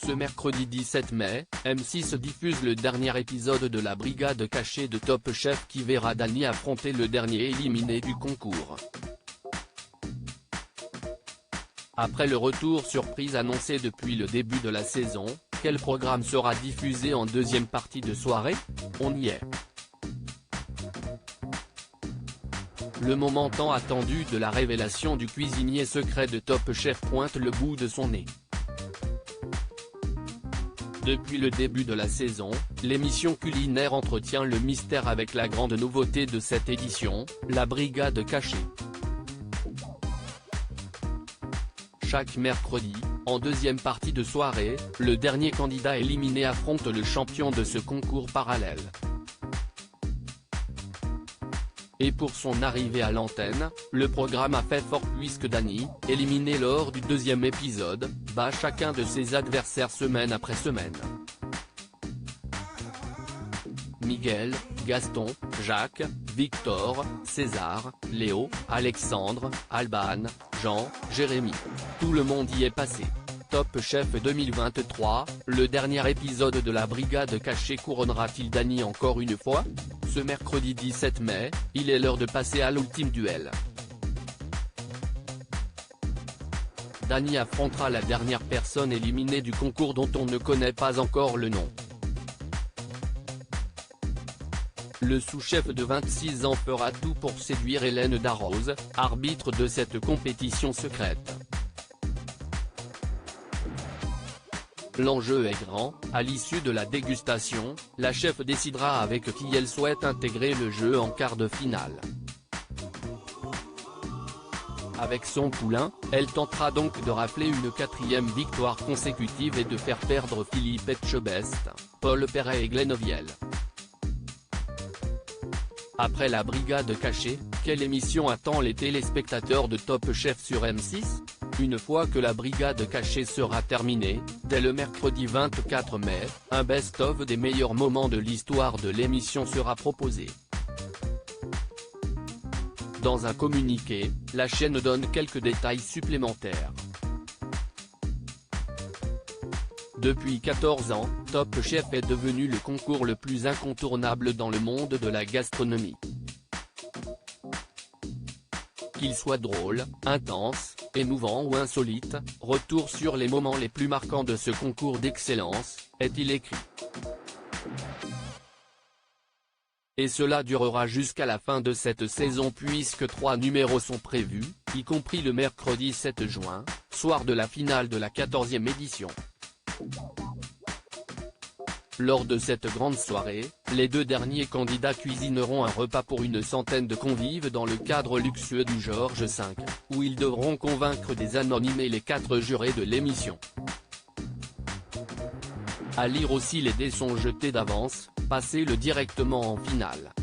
Ce mercredi 17 mai, M6 diffuse le dernier épisode de la brigade cachée de Top Chef qui verra Dany affronter le dernier éliminé du concours. Après le retour surprise annoncé depuis le début de la saison, quel programme sera diffusé en deuxième partie de soirée? On y est. Le moment tant attendu de la révélation du cuisinier secret de Top Chef pointe le bout de son nez. Depuis le début de la saison, l'émission culinaire entretient le mystère avec la grande nouveauté de cette édition, la brigade cachée. Chaque mercredi, en deuxième partie de soirée, le dernier candidat éliminé affronte le champion de ce concours parallèle. Et pour son arrivée à l'antenne, le programme a fait fort puisque Dany, éliminé lors du deuxième épisode, bat chacun de ses adversaires semaine après semaine. Miguel, Gaston, Jacques, Victor, César, Léo, Alexandre, Alban, Jean, Jérémy. Tout le monde y est passé. Top Chef 2023, le dernier épisode de la brigade cachée couronnera-t-il Dany encore une fois? Ce mercredi 17 mai, il est l'heure de passer à l'ultime duel. Dany affrontera la dernière personne éliminée du concours dont on ne connaît pas encore le nom. Le sous-chef de 26 ans fera tout pour séduire Hélène Darroze, arbitre de cette compétition secrète. L'enjeu est grand, à l'issue de la dégustation, la chef décidera avec qui elle souhaite intégrer le jeu en quart de finale. Avec son poulain, elle tentera donc de rafler une 4e victoire consécutive et de faire perdre Philippe Etchebest, Paul Perret et Glenn Oviel. Après la brigade cachée, quelle émission attend les téléspectateurs de Top Chef sur M6? Une fois que la brigade cachée sera terminée, dès le mercredi 24 mai, un best-of des meilleurs moments de l'histoire de l'émission sera proposé. Dans un communiqué, la chaîne donne quelques détails supplémentaires. Depuis 14 ans, Top Chef est devenu le concours le plus incontournable dans le monde de la gastronomie. Qu'il soit drôle, intense, émouvant ou insolite, retour sur les moments les plus marquants de ce concours d'excellence, est-il écrit. Et cela durera jusqu'à la fin de cette saison puisque 3 numéros sont prévus, y compris le mercredi 7 juin, soir de la finale de la 14e édition. Lors de cette grande soirée, les 2 derniers candidats cuisineront un repas pour une centaine de convives dans le cadre luxueux du Georges V, où ils devront convaincre des anonymes et les 4 jurés de l'émission. À lire aussi les dés sont jetés d'avance, passez-le directement en finale.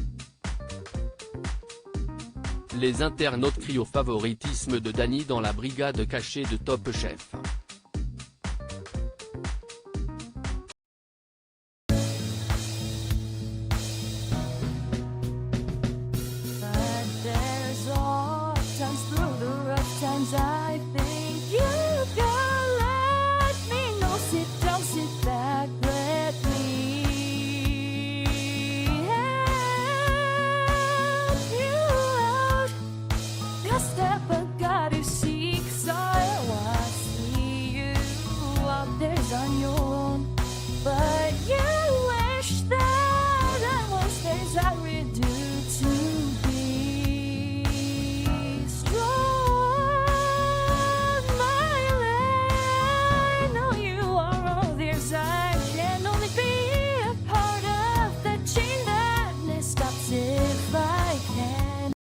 Les internautes crient au favoritisme de Dany dans la brigade cachée de Top Chef.